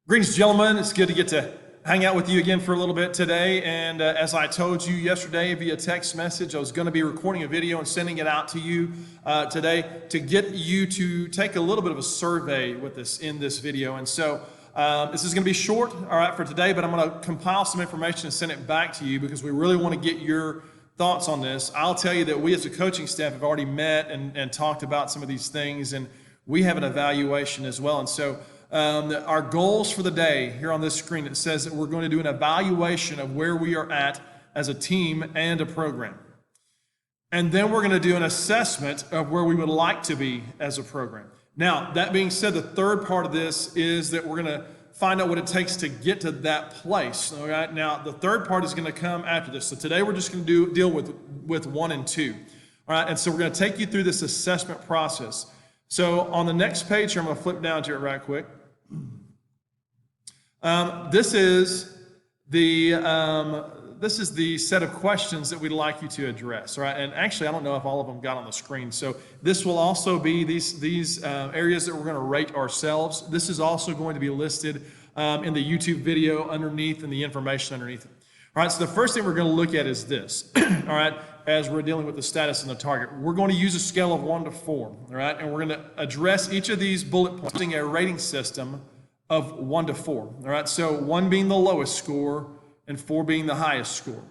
Greetings, gentlemen. It's good to get to hang out with you again for a little bit today. And as I told you yesterday via text message, I was going to be recording a video and sending it out to you today to get you to take a little bit of a survey with us in this video. And so this is going to be short, all right, for today, but I'm going to compile some information and send it back to you because we really want to get your thoughts on this. I'll tell you that we as a coaching staff have already met and talked about some of these things, and we have an evaluation as well. And so our goals for the day here on this screen, it says that we're going to do an evaluation of where we are at as a team and a program. And then we're going to do an assessment of where we would like to be as a program. Now, that being said, the third part of this is that we're going to find out what it takes to get to that place. All right. Now, the third part is going to come after this. So today we're just going to deal with 1 and 2. All right. And so we're going to take you through this assessment process. So on the next page here, I'm going to flip down to it right quick. This is the set of questions that we'd like you to address, all right? And actually, I don't know if all of them got on the screen. So this will also be these areas that we're going to rate ourselves. This is also going to be listed in the YouTube video underneath and the information underneath it. All right, so the first thing we're going to look at is this, all right, as we're dealing with the status and the target. We're going to use a scale of 1 to 4, all right, and we're going to address each of these bullet points using a rating system of 1 to 4, all right, so 1 being the lowest score and 4 being the highest score,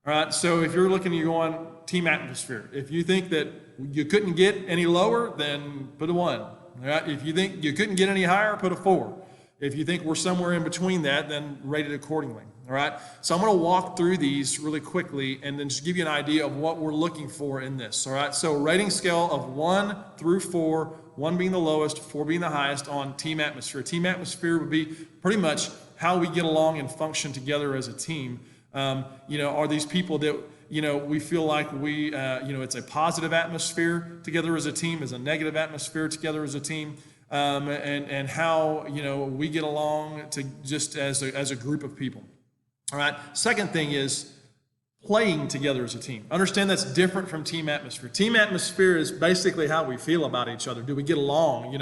all right, so if you're looking, you're going team atmosphere. If you think that you couldn't get any lower, then put a 1, all right, if you think you couldn't get any higher, put a 4. If you think we're somewhere in between that, then rate it accordingly, all right? So I'm going to walk through these really quickly and then just give you an idea of what we're looking for in this, all right? So rating scale of 1 through 4, 1 being the lowest, 4 being the highest on team atmosphere. Team atmosphere would be pretty much how we get along and function together as a team. Are these people that, we feel like it's a positive atmosphere together as a team, is a negative atmosphere together as a team? And how we get along to just as a group of people. All right. Second thing is playing together as a team. Understand that's different from team atmosphere. Team atmosphere is basically how we feel about each other. Do we get along?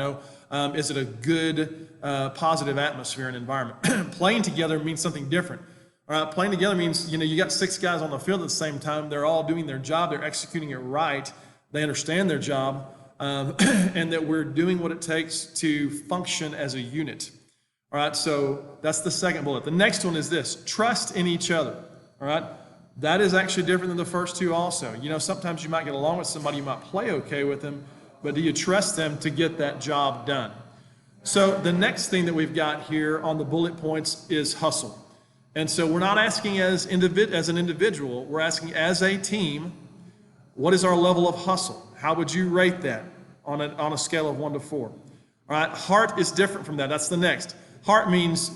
Is it a good, positive atmosphere and environment? Playing together means something different. All right. Playing together means you got 6 guys on the field at the same time. They're all doing their job. They're executing it right. They understand their job. And that we're doing what it takes to function as a unit. All right, so that's the second bullet. The next one is this: trust in each other. All right, that is actually different than the first two also. Sometimes you might get along with somebody, you might play okay with them, but do you trust them to get that job done? So the next thing that we've got here on the bullet points is hustle. And so we're not asking as an individual, we're asking as a team, what is our level of hustle? How would you rate that on a scale of 1 to 4? All right, heart is different from that. That's the next. Heart means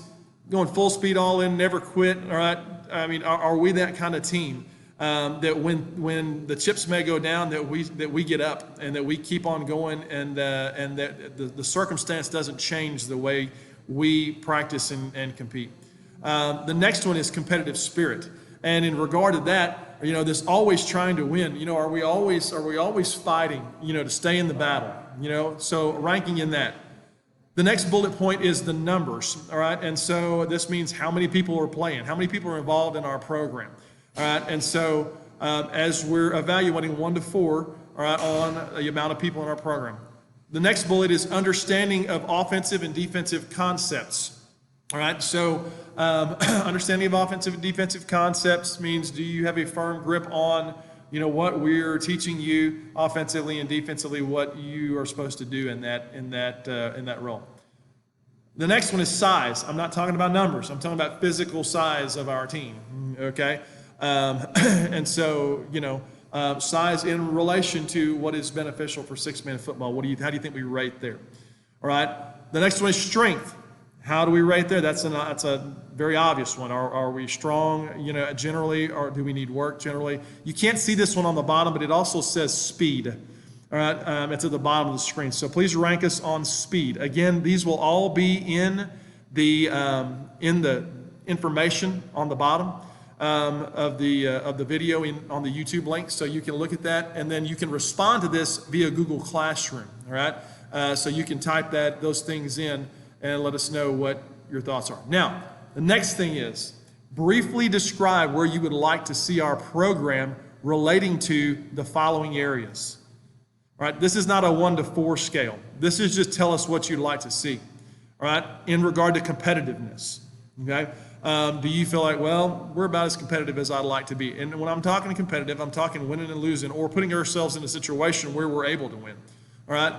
going full speed, all in, never quit. All right, I mean, are we that kind of team that when the chips may go down, that we get up and that we keep on going, and that the circumstance doesn't change the way we practice and compete. The next one is competitive spirit, and in regard to that, this always trying to win. Are we always fighting, to stay in the battle, so ranking in that. The next bullet point is the numbers, all right? And so this means how many people are playing, how many people are involved in our program, all right? And so as we're evaluating 1 to 4, all right, on the amount of people in our program. The next bullet is understanding of offensive and defensive concepts, all right? So understanding of offensive and defensive concepts means, do you have a firm grip on what we're teaching you offensively and defensively, what you are supposed to do in that role. The next one is size. I'm not talking about numbers. I'm talking about physical size of our team. Okay, and so size in relation to what is beneficial for 6-man football. How do you think we rate there? All right. The next one is strength. How do we rate there? That's a very obvious one. Are we strong, generally, or do we need work generally? You can't see this one on the bottom, but it also says speed. All right, it's at the bottom of the screen. So please rank us on speed. Again, these will all be in the information on the bottom of the video on the YouTube link, so you can look at that, and then you can respond to this via Google Classroom. All right, so you can type those things in and let us know what your thoughts are. Now, the next thing is briefly describe where you would like to see our program relating to the following areas. All right, this is not a 1 to 4 scale. This is just tell us what you'd like to see. All right, in regard to competitiveness. Okay, do you feel like, well, we're about as competitive as I'd like to be? And when I'm talking competitive, I'm talking winning and losing, or putting ourselves in a situation where we're able to win. All right,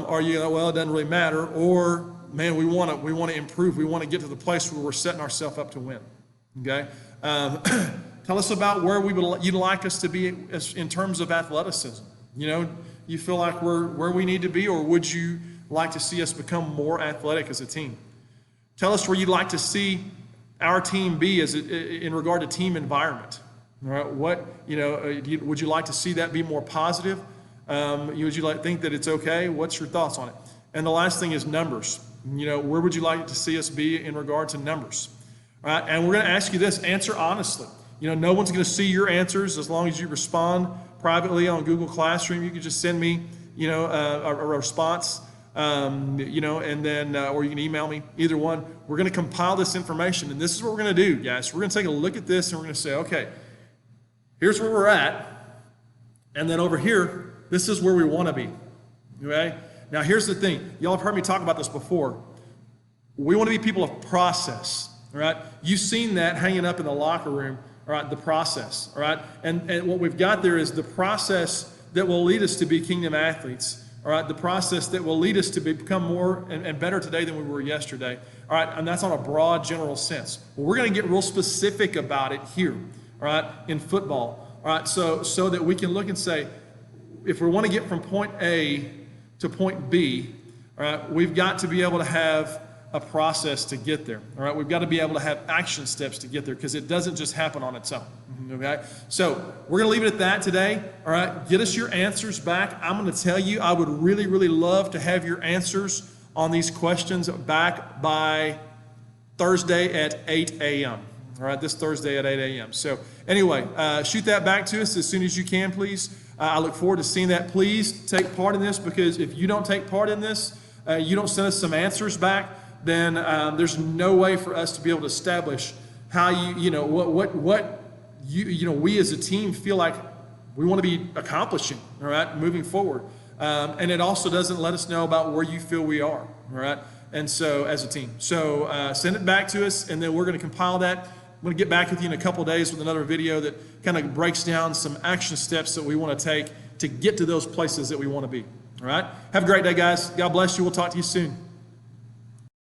or you know, well, it doesn't really matter, or man, we want to improve. We want to get to the place where we're setting ourselves up to win. Okay, tell us about where you'd like us to be in terms of athleticism. You know, you feel like we're where we need to be, or would you like to see us become more athletic as a team? Tell us where you'd like to see our team be in regard to team environment. All right, what, you know, would you like to see that be more positive? Would you think that it's okay? What's your thoughts on it? And the last thing is numbers. You know, where would you like to see us be in regard to numbers? All right, and we're going to ask you this, answer honestly. You know, no one's going to see your answers as long as you respond privately on Google Classroom. You can just send me, you know, a response, you know, and then, or you can email me, either one. We're going to compile this information, and this is what we're going to do, guys. We're going to take a look at this, and we're going to say, okay, here's where we're at, and then over here, this is where we want to be, okay? Now, here's the thing. Y'all have heard me talk about this before. We want to be people of process, all right? You've seen that hanging up in the locker room, all right, the process, all right? And what we've got there is the process that will lead us to be kingdom athletes, all right? The process that will lead us to become more and better today than we were yesterday, all right? And that's on a broad, general sense. Well, we're going to get real specific about it here, all right, in football, all right? So that we can look and say, if we want to get from point A to point B, all right, we've got to be able to have a process to get there, all right? We've got to be able to have action steps to get there because it doesn't just happen on its own, okay? So we're going to leave it at that today, all right? Get us your answers back. I'm going to tell you, I would really, really love to have your answers on these questions back by Thursday at 8 a.m., all right? This Thursday at 8 a.m. So anyway, shoot that back to us as soon as you can, please. I look forward to seeing that. Please take part in this, because if you don't take part in this, you don't send us some answers back, then there's no way for us to be able to establish how we as a team feel like we want to be accomplishing, all right, moving forward. And it also doesn't let us know about where you feel we are, all right, and so as a team. So send it back to us, and then we're going to compile that. I'm going to get back with you in a couple of days with another video that kind of breaks down some action steps that we want to take to get to those places that we want to be. All right? Have a great day, guys. God bless you. We'll talk to you soon.